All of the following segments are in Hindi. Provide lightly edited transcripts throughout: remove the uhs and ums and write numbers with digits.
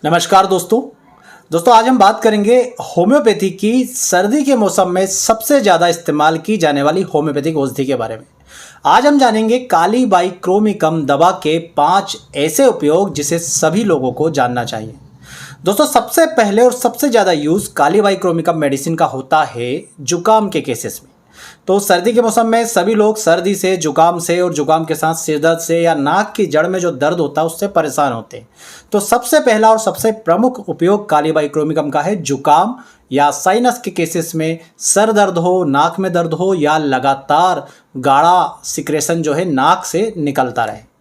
नमस्कार दोस्तों आज हम बात करेंगे होम्योपैथी की सर्दी के मौसम में सबसे ज़्यादा इस्तेमाल की जाने वाली होम्योपैथिक औषधि के बारे में। आज हम जानेंगे कालीबाइक्रोमिकम दवा के 5 ऐसे उपयोग जिसे सभी लोगों को जानना चाहिए। दोस्तों सबसे पहले और सबसे ज़्यादा यूज़ कालीबाइक्रोमिकम मेडिसिन का होता है जुकाम के केसेस में। तो सर्दी के मौसम में सभी लोग सर्दी से, जुकाम से और जुकाम के साथ सिर दर्द से या नाक की जड़ में जो दर्द होता है उससे परेशान होते हैं। तो सबसे पहला और सबसे प्रमुख उपयोग कालीबाइक्रोमिकम का है जुकाम या साइनस के केसेस में, सर दर्द हो, नाक में दर्द हो या लगातार गाढ़ा सिक्रेशन जो है नाक से निकलता रहे।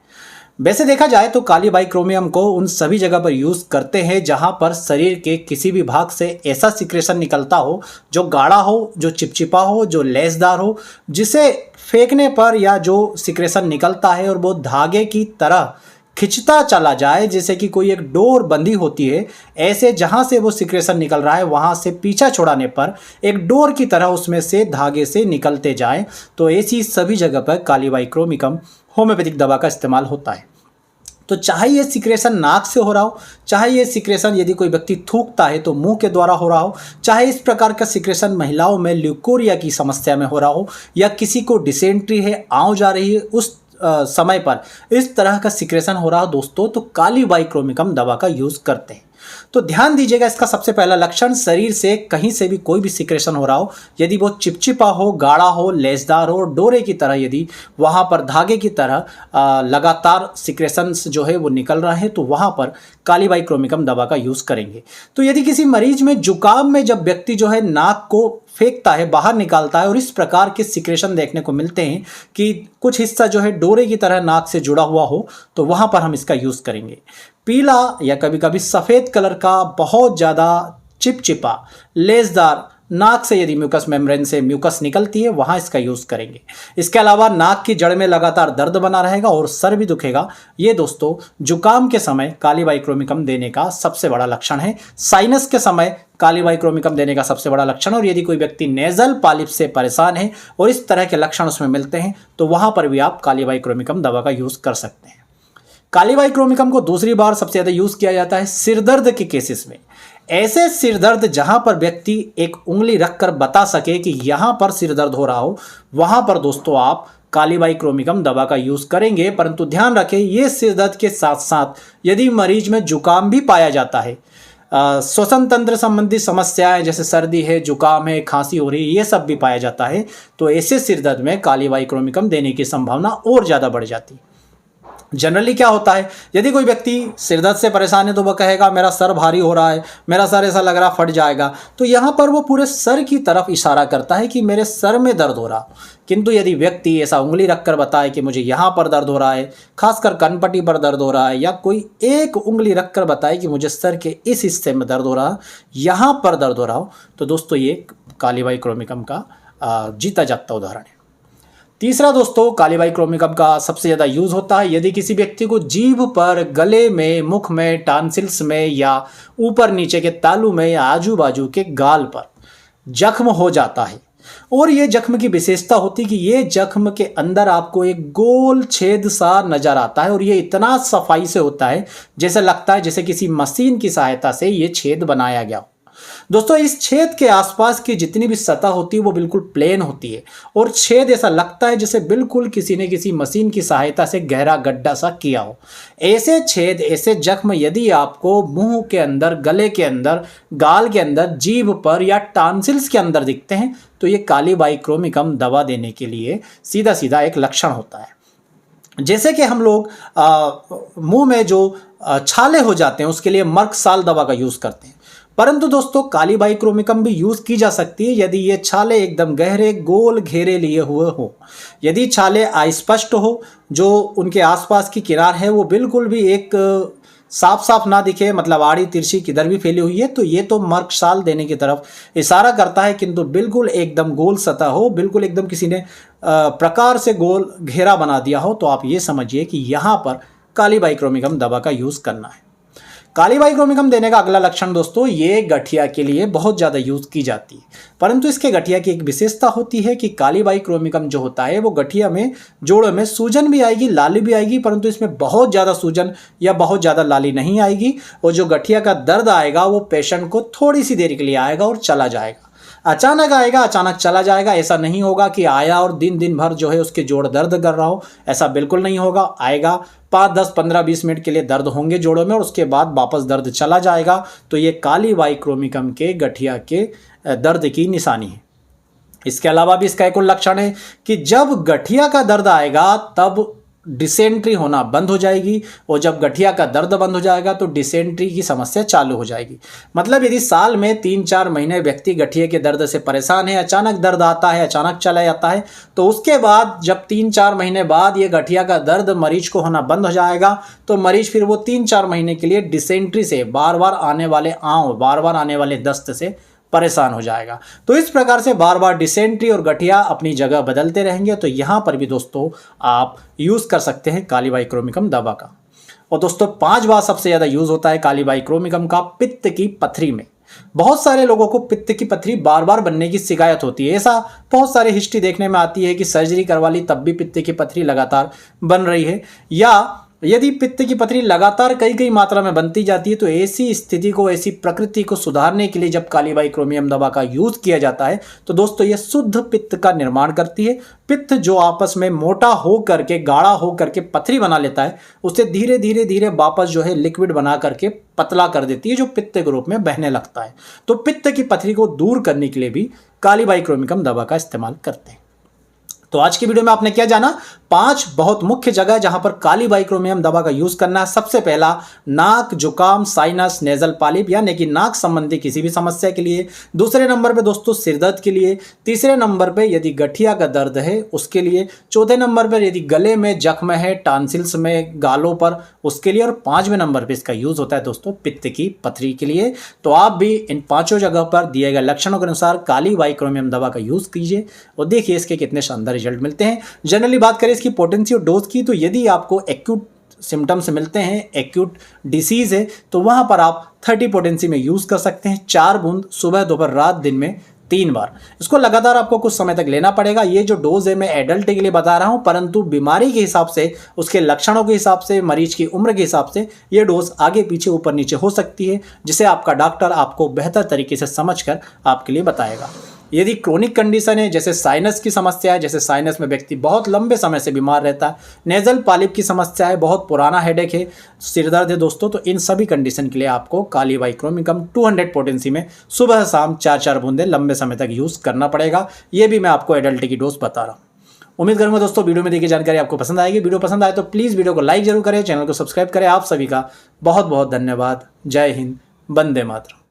वैसे देखा जाए तो कालीबाइक्रोमियम को उन सभी जगह पर यूज़ करते हैं जहां पर शरीर के किसी भी भाग से ऐसा सिक्रेशन निकलता हो जो गाढ़ा हो, जो चिपचिपा हो, जो लेसदार हो, जिसे फेंकने पर या जो सिक्रेशन निकलता है और वो धागे की तरह खिंचता चला जाए, जैसे कि कोई एक डोर बंधी होती है, ऐसे जहां से वो सिक्रेशन निकल रहा है वहां से पीछा छोड़ाने पर एक डोर की तरह उसमें से धागे से निकलते जाए। तो ऐसी सभी जगह पर कालीबाइक्रोमिकम होम्योपैथिक दवा का इस्तेमाल होता है। तो चाहे ये सिक्रेशन नाक से हो रहा हो, चाहे ये सिक्रेशन यदि कोई व्यक्ति थूकता है तो मुंह के द्वारा हो रहा हो, चाहे इस प्रकार का सिक्रेशन महिलाओं में ल्यूकोरिया की समस्या में हो रहा हो या किसी को डिसेंट्री है, आंव जा रही है, उस समय पर इस तरह का सिक्रेशन हो रहा हो दोस्तों, तो कालीबाइक्रोमिकम दवा का यूज़ करते हैं। तो ध्यान दीजिएगा, इसका सबसे पहला लक्षण शरीर से कहीं से भी कोई भी सिक्रेशन हो रहा हो, यदि वो चिपचिपा हो, गाढ़ा हो, लेसदार हो, डोरे की तरह यदि वहाँ पर धागे की तरह लगातार सिक्रेशंस जो है वो निकल रहे हैं, तो वहाँ पर कालीबाइक्रोमिकम दवा का यूज़ करेंगे। तो यदि किसी मरीज में जुकाम में जब व्यक्ति जो है नाक को फेंकता है, बाहर निकालता है और इस प्रकार के सिक्रेशन देखने को मिलते हैं कि कुछ हिस्सा जो है डोरे की तरह नाक से जुड़ा हुआ हो, तो वहाँ पर हम इसका यूज़ करेंगे। पीला या कभी कभी सफ़ेद कलर का बहुत ज़्यादा चिपचिपा लेसदार नाक से यदि म्यूकस मेम्ब्रेन से म्यूकस निकलती है, वहाँ इसका यूज़ करेंगे। इसके अलावा नाक की जड़ में लगातार दर्द बना रहेगा और सर भी दुखेगा, ये दोस्तों जुकाम के समय कालीबाइक्रोमिकम देने का सबसे बड़ा लक्षण है। साइनस के समय कालीबाइक्रोमिकम देने का सबसे बड़ा लक्षण, और यदि कोई व्यक्ति नेजल पॉलिप से परेशान है और इस तरह के लक्षण उसमें मिलते हैं तो वहाँ पर भी आप कालीबाइक्रोमिकम दवा का यूज़ कर सकते हैं। कालीबाइक्रोमिकम को दूसरी बार सबसे ज़्यादा यूज़ किया जाता है सिरदर्द के केसेस में। ऐसे सिरदर्द जहां पर व्यक्ति एक उंगली रखकर बता सके कि यहां पर सिरदर्द हो रहा हो, वहां पर दोस्तों आप कालीबाइक्रोमिकम दवा का यूज़ करेंगे। परंतु ध्यान रखें, ये सिरदर्द के साथ साथ यदि मरीज में जुकाम भी पाया जाता है, श्वसन तंत्र संबंधी समस्याएं जैसे सर्दी है, जुकाम है, खांसी हो रही है, ये सब भी पाया जाता है, तो ऐसे सिरदर्द में कालीबाइक्रोमिकम देने की संभावना और ज़्यादा बढ़ जाती है। जनरली क्या होता है, यदि कोई व्यक्ति सिरदर्द से परेशान है तो वह कहेगा मेरा सर भारी हो रहा है, मेरा सर ऐसा लग रहा फट जाएगा, तो यहाँ पर वो पूरे सर की तरफ इशारा करता है कि मेरे सर में दर्द हो रहा। किंतु यदि व्यक्ति ऐसा उंगली रखकर बताए कि मुझे यहाँ पर दर्द हो रहा है, खासकर कनपट्टी पर दर्द हो रहा है, या कोई एक उंगली रखकर बताए कि मुझे सर के इस हिस्से में दर्द हो रहा, यहाँ पर दर्द हो रहा हो, तो दोस्तों ये कालीबाइक्रोमिकम का जीता जागता उदाहरण है। तीसरा दोस्तों, कालीबाइक्रोमिकम का सबसे ज़्यादा यूज़ होता है यदि किसी व्यक्ति को जीभ पर, गले में, मुख में, टॉन्सिल्स में या ऊपर नीचे के तालू में या आजू बाजू के गाल पर जख्म हो जाता है। और ये जख्म की विशेषता होती है कि ये जख्म के अंदर आपको एक गोल छेद सा नज़र आता है और ये इतना सफाई से होता है जैसे लगता है जैसे किसी मशीन की सहायता से ये छेद बनाया गया हो। दोस्तों इस छेद के आसपास की जितनी भी सतह होती है वो बिल्कुल प्लेन होती है और छेद ऐसा लगता है जैसे बिल्कुल किसी ने किसी मशीन की सहायता से गहरा गड्ढा सा किया हो। ऐसे छेद, ऐसे जख्म यदि आपको मुंह के अंदर, गले के अंदर, गाल के अंदर, जीभ पर या टॉन्सिल्स के अंदर दिखते हैं तो ये कालीबाइक्रोमिकम दवा देने के लिए सीधा सीधा एक लक्षण होता है। जैसे कि हम लोग मुंह में जो छाले हो जाते हैं उसके लिए मर्क साल दवा का यूज़ करते हैं, परंतु दोस्तों कालीबाइक्रोमिकम भी यूज़ की जा सकती है यदि ये छाले एकदम गहरे गोल घेरे लिए हुए हो। यदि छाले अस्पष्ट हो, जो उनके आसपास की किनार है वो बिल्कुल भी एक साफ साफ ना दिखे, मतलब आड़ी तिरछी किधर भी फैली हुई है, तो ये तो मर्क साल देने की तरफ इशारा करता है। किंतु बिल्कुल एकदम गोल सतह हो, बिल्कुल एकदम किसी ने प्रकार से गोल घेरा बना दिया हो, तो आप ये समझिए कि यहाँ पर कालीबाइक्रोमिकम दवा का यूज़ करना है। काली बाई क्रोमिकम देने का अगला लक्षण दोस्तों, ये गठिया के लिए बहुत ज़्यादा यूज़ की जाती है, परंतु इसके गठिया की एक विशेषता होती है कि काली बाई क्रोमिकम जो होता है वो गठिया में, जोड़ों में सूजन भी आएगी, लाली भी आएगी, परंतु इसमें बहुत ज़्यादा सूजन या बहुत ज़्यादा लाली नहीं आएगी। और जो गठिया का दर्द आएगा वो पेशेंट को थोड़ी सी देर के लिए आएगा और चला जाएगा। अचानक आएगा, अचानक चला जाएगा। ऐसा नहीं होगा कि आया और दिन दिन भर जो है उसके जोड़ दर्द कर रहा हो, ऐसा बिल्कुल नहीं होगा। आएगा 5, 10, 15, 20 मिनट के लिए दर्द होंगे जोड़ों में और उसके बाद वापस दर्द चला जाएगा। तो ये काली बाई क्रोमिकम के गठिया के दर्द की निशानी है। इसके अलावा भी इसका एक और लक्षण है कि जब गठिया का दर्द आएगा तब डिसेंट्री होना बंद हो जाएगी, और जब गठिया का दर्द बंद हो जाएगा तो डिसेंट्री की समस्या चालू हो जाएगी। मतलब यदि साल में 3-4 महीने व्यक्ति गठिए के दर्द से परेशान है, अचानक दर्द आता है, अचानक चला जाता है, तो उसके बाद जब 3-4 महीने बाद ये गठिया का दर्द मरीज को होना बंद हो जाएगा, तो मरीज फिर वो 3-4 महीने के लिए डिसेंट्री से, बार बार आने वाले आंव, बार बार आने वाले दस्त से परेशान हो जाएगा। तो इस प्रकार से बार बार डिसेंट्री और गठिया अपनी जगह बदलते रहेंगे। तो यहाँ पर भी दोस्तों आप यूज़ कर सकते हैं काली बाई क्रोमिकम दवा का। और दोस्तों 5 बार सबसे ज़्यादा यूज़ होता है काली बाई क्रोमिकम का पित्त की पथरी में। बहुत सारे लोगों को पित्त की पथरी बार बार बनने की शिकायत होती है। ऐसा बहुत सारी हिस्ट्री देखने में आती है कि सर्जरी करवा ली तब भी पित्त की पथरी लगातार बन रही है, या यदि पित्त की पथरी लगातार कई मात्रा में बनती जाती है, तो ऐसी स्थिति को, ऐसी प्रकृति को सुधारने के लिए जब काली बाई क्रोमिकम दवा का यूज किया जाता है तो दोस्तों ये शुद्ध पित्त का निर्माण करती है। पित्त जो आपस में मोटा हो करके, गाढ़ा हो करके पथरी बना लेता है, उसे धीरे धीरे धीरे वापस जो है लिक्विड बना करके पतला कर देती है, जो पित्त के रूप में बहने लगता है। तो पित्त की पथरी को दूर करने के लिए भी काली बाई क्रोमिकम दवा का इस्तेमाल करते हैं। तो आज की वीडियो में आपने क्या जाना, 5 बहुत मुख्य जगह जहां पर काली बाई क्रोमिकम दवा का यूज करना है। सबसे पहला, नाक, जुकाम, साइनस, नेजल पॉलिप यानी कि नाक संबंधी किसी भी समस्या के लिए। दूसरे नंबर पे दोस्तों सिर दर्द के लिए। तीसरे नंबर पे यदि गठिया का दर्द है उसके लिए। चौथे नंबर पर यदि गले में जख्म है, टांसिल्स में, गालों पर, उसके लिए। और 5वें नंबर पर इसका यूज होता है दोस्तों पित्त की पथरी के लिए। तो आप भी इन 5 जगह पर दिए गए लक्षणों के अनुसार काली बाई क्रोमिकम दवा का यूज कीजिए और देखिए इसके कितने शानदार रिजल्ट मिलते हैं। जनरली बात करें इसकी पोटेंसी और डोज की, तो यदि आपको एक्यूट सिम्टम्स मिलते हैं, एक्यूट डिसीज है, तो वहां पर आप 30 पोटेंसी में यूज कर सकते हैं। 4 बूंद सुबह, दोपहर, रात, दिन में 3 बार। इसको लगातार आपको कुछ समय तक लेना पड़ेगा। ये जो डोज है मैं एडल्ट के लिए बता रहा हूं, परंतु बीमारी के हिसाब से, उसके लक्षणों के हिसाब से, मरीज की उम्र के हिसाब से ये डोज आगे पीछे, ऊपर नीचे हो सकती है, जिसे आपका डॉक्टर आपको बेहतर तरीके से समझकर आपके लिए बताएगा। यदि क्रोनिक कंडीशन है, जैसे साइनस की समस्या है, जैसे साइनस में व्यक्ति बहुत लंबे समय से बीमार रहता है, नेजल पॉलिप की समस्या है, बहुत पुराना हेडेक है, सिर दर्द है दोस्तों, तो इन सभी कंडीशन के लिए आपको काली बाई क्रोमिकम 200 पोटेंसी में सुबह शाम 4-4 बूंदे लंबे समय तक यूज़ करना पड़ेगा। ये भी मैं आपको एडल्ट की डोज बता रहा हूँ। उम्मीद करूंगा दोस्तों वीडियो में दी गई जानकारी आपको पसंद आएगी। वीडियो पसंद आए तो प्लीज़ वीडियो को लाइक जरूर करें, चैनल को सब्सक्राइब करें। आप सभी का बहुत बहुत धन्यवाद। जय हिंद, वंदे मातरम।